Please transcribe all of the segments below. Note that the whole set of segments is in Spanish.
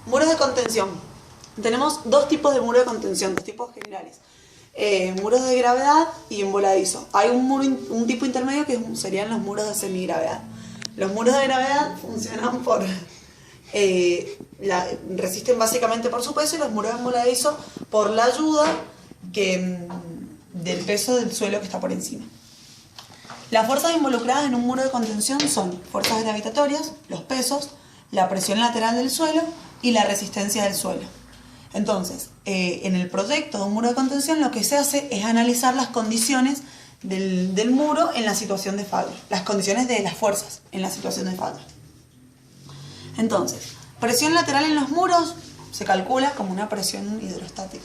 Muros de contención. Tenemos dos tipos de muros de contención, dos tipos generales. Muros de gravedad y emboladizo. Hay un tipo intermedio que serían los muros de semigravedad. Los muros de gravedad funcionan por... resisten básicamente por su peso, y los muros de emboladizo por la ayuda del peso del suelo que está por encima. Las fuerzas involucradas en un muro de contención son fuerzas gravitatorias, los pesos, la presión lateral del suelo y la resistencia del suelo. Entonces, en el proyecto de un muro de contención lo que se hace es analizar las condiciones del muro en la situación de falla, las condiciones de las fuerzas en la situación de falla. Entonces, presión lateral en los muros se calcula como una presión hidrostática,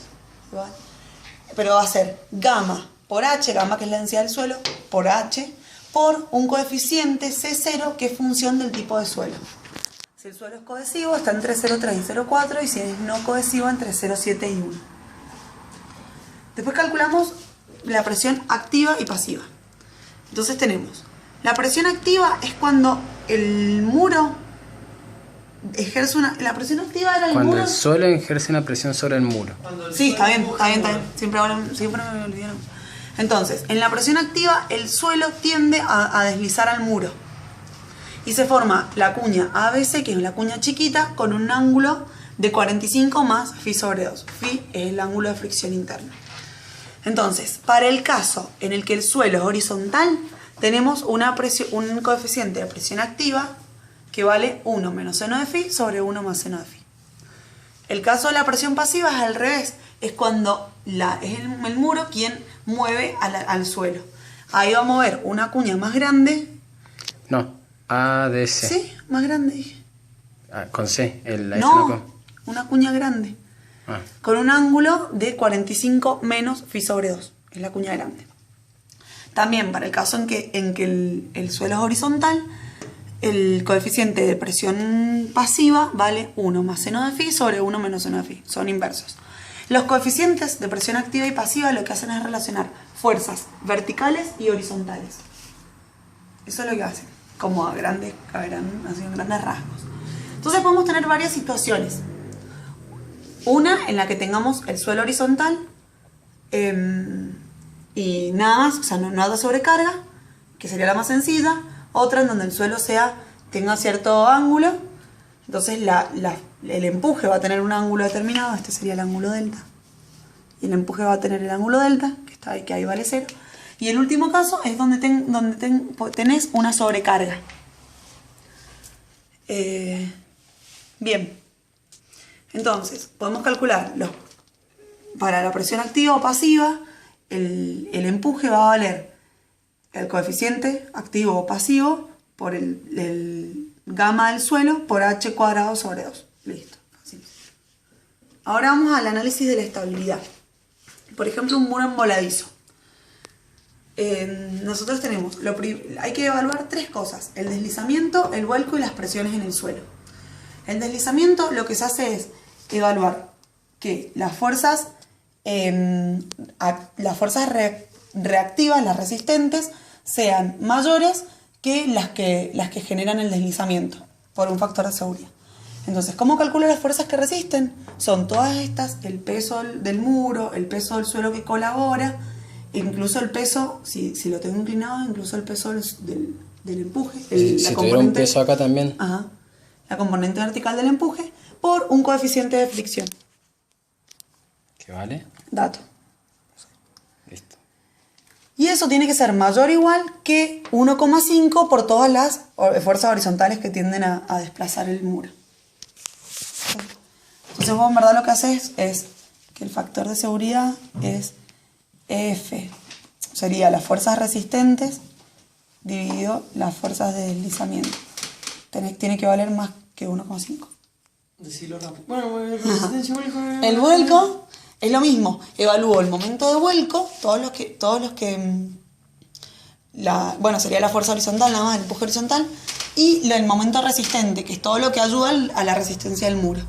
¿vale? Pero va a ser gamma por H, gamma que es la densidad del suelo, por H, por un coeficiente C0 que es función del tipo de suelo. Si el suelo es cohesivo está entre 0,3 y 0,4, y si es no cohesivo entre 0,7 y 1. Después calculamos la presión activa y pasiva. Entonces tenemos, la presión activa es cuando el muro ejerce una... La presión activa era el cuando muro... el suelo ejerce una presión sobre el muro. Sí, está bien. Siempre me olvidaron. Entonces, en la presión activa el suelo tiende a deslizar al muro. Y se forma la cuña ABC, que es la cuña chiquita, con un ángulo de 45 más phi sobre 2. Phi es el ángulo de fricción interna. Entonces, para el caso en el que el suelo es horizontal, tenemos un coeficiente de presión activa que vale 1 menos seno de phi sobre 1 más seno de phi. El caso de la presión pasiva es al revés. Es cuando es el muro quien mueve al suelo. Ahí va a mover una cuña más grande. No, ADC. Sí, más grande dije. Con C. No, una cuña grande. Ah. Con un ángulo de 45 menos phi sobre 2. Es la cuña grande. También para el caso en que el suelo es horizontal, el coeficiente de presión pasiva vale 1 más seno de phi sobre 1 menos seno de phi. Son inversos. Los coeficientes de presión activa y pasiva lo que hacen es relacionar fuerzas verticales y horizontales. Eso es lo que hacen, como así en grandes rasgos. Entonces podemos tener varias situaciones. Una en la que tengamos el suelo horizontal y nada más, o sea, no nada sobrecarga, que sería la más sencilla. Otra en donde el suelo tenga cierto ángulo, entonces el empuje va a tener un ángulo determinado, este sería el ángulo delta, y el empuje va a tener el ángulo delta, que ahí vale 0. Y el último caso es donde tenés una sobrecarga. Bien, entonces podemos calcular para la presión activa o pasiva, el empuje va a valer el coeficiente activo o pasivo por el gamma del suelo por h cuadrado sobre 2. Listo. Así. Ahora vamos al análisis de la estabilidad. Por ejemplo, un muro emboladizo. Nosotros tenemos, hay que evaluar tres cosas: el deslizamiento, el vuelco y las presiones en el suelo. El deslizamiento, lo que se hace es evaluar que las fuerzas reactivas, las resistentes, sean mayores que las que generan el deslizamiento por un factor de seguridad. Entonces, ¿cómo calculo las fuerzas que resisten? Son todas estas: el peso del muro, el peso del suelo que colabora, incluso el peso, si lo tengo inclinado, incluso el peso del empuje. Si tuviera un peso acá también. Ajá, la componente vertical del empuje por un coeficiente de fricción. ¿Qué vale? Dato. Listo. Y eso tiene que ser mayor o igual que 1,5 por todas las fuerzas horizontales que tienden a desplazar el muro. Entonces vos en verdad lo que haces es que el factor de seguridad es F. Sería las fuerzas resistentes dividido las fuerzas de deslizamiento. Tiene que valer más que 1,5. Decirlo rápido. Bueno, resistencia vuelco. El vuelco es lo mismo. Evalúo el momento de vuelco, bueno, sería la fuerza horizontal, nada más, el empuje horizontal, y el momento resistente, que es todo lo que ayuda a la resistencia del muro.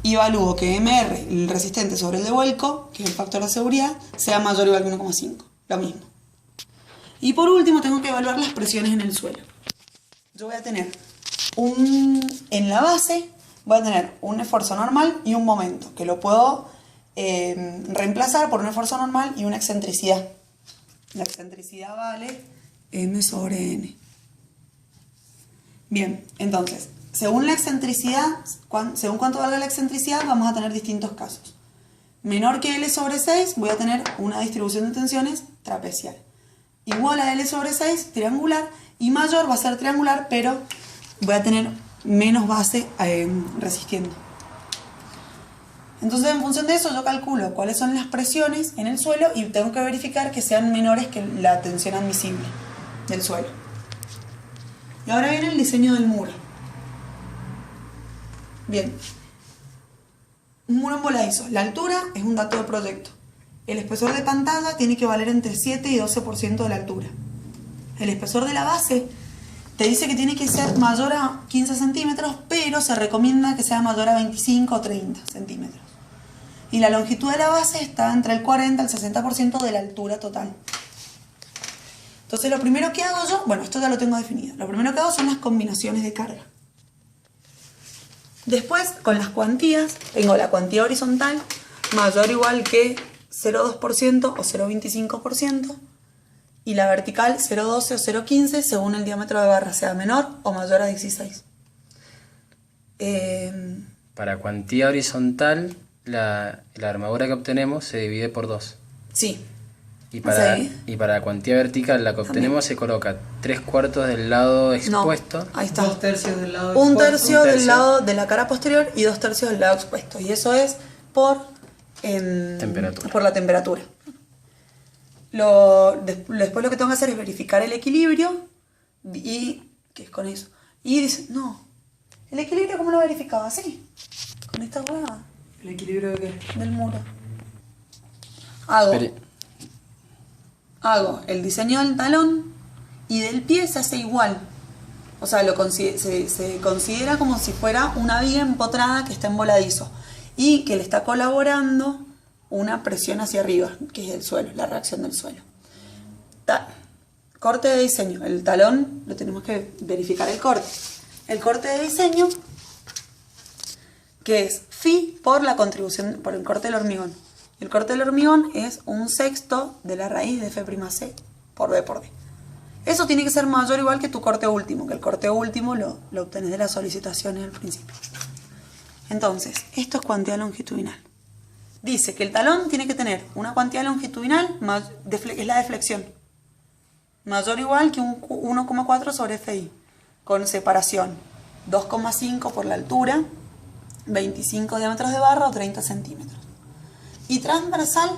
Y evalúo que MR, el resistente sobre el de vuelco, que es el factor de seguridad, sea mayor o igual que 1,5. Lo mismo. Y por último tengo que evaluar las presiones en el suelo. Yo voy a tener en la base voy a tener un esfuerzo normal y un momento, que lo puedo reemplazar por un esfuerzo normal y una excentricidad. La excentricidad vale m sobre n. Bien, entonces, según la excentricidad, según cuánto valga la excentricidad, vamos a tener distintos casos. Menor que L sobre 6, voy a tener una distribución de tensiones trapecial. Igual a L sobre 6, triangular, y mayor va a ser triangular, pero voy a tener menos base resistiendo. Entonces, en función de eso, yo calculo cuáles son las presiones en el suelo y tengo que verificar que sean menores que la tensión admisible del suelo. Y ahora viene el diseño del muro. Bien. Un muro en voladizo. La altura es un dato de proyecto. El espesor de pantalla tiene que valer entre 7 y 12% de la altura. El espesor de la base te dice que tiene que ser mayor a 15 centímetros, pero se recomienda que sea mayor a 25 o 30 centímetros. Y la longitud de la base está entre el 40 y el 60% de la altura total. Entonces lo primero que hago yo, bueno, esto ya lo tengo definido. Lo primero que hago son las combinaciones de carga. Después, con las cuantías, tengo la cuantía horizontal mayor o igual que 0,2% o 0,25% y la vertical 0,12 o 0,15 según el diámetro de barra, sea menor o mayor a 16. Para cuantía horizontal, la armadura que obtenemos se divide por 2. Sí. Y para la cuantía vertical, la que obtenemos se coloca 3/4 del lado expuesto. No, ahí está. 2/3 del lado Un expuesto. tercio del lado de la cara posterior y 2/3 del lado expuesto. Y eso es por la temperatura. Después lo que tengo que hacer es verificar el equilibrio y ¿qué es con eso? Y dice, no, ¿el equilibrio cómo lo verificaba? Así, con esta hueá. ¿El equilibrio de qué? Del muro. Hago el diseño del talón y del pie se hace igual. O sea, se considera como si fuera una viga empotrada que está en voladizo y que le está colaborando una presión hacia arriba, que es el suelo, la reacción del suelo. Corte de diseño. El talón lo tenemos que verificar el corte. El corte de diseño, que es phi por la contribución, por el corte del hormigón. El corte del hormigón es 1/6 de la raíz de F'C por B por D. Eso tiene que ser mayor o igual que tu corte último, que el corte último lo obtenés de las solicitaciones al principio. Entonces, esto es cuantía longitudinal. Dice que el talón tiene que tener una cuantía longitudinal, es la deflexión, mayor o igual que un 1,4 sobre Fi, con separación 2,5 por la altura, 25 diámetros de barra o 30 centímetros. Y transversal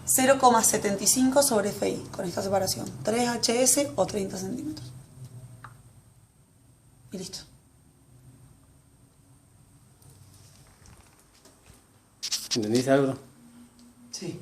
0,75 sobre Fi, con esta separación, 3 HS o 30 centímetros. Y listo. ¿Entendiste algo? Sí.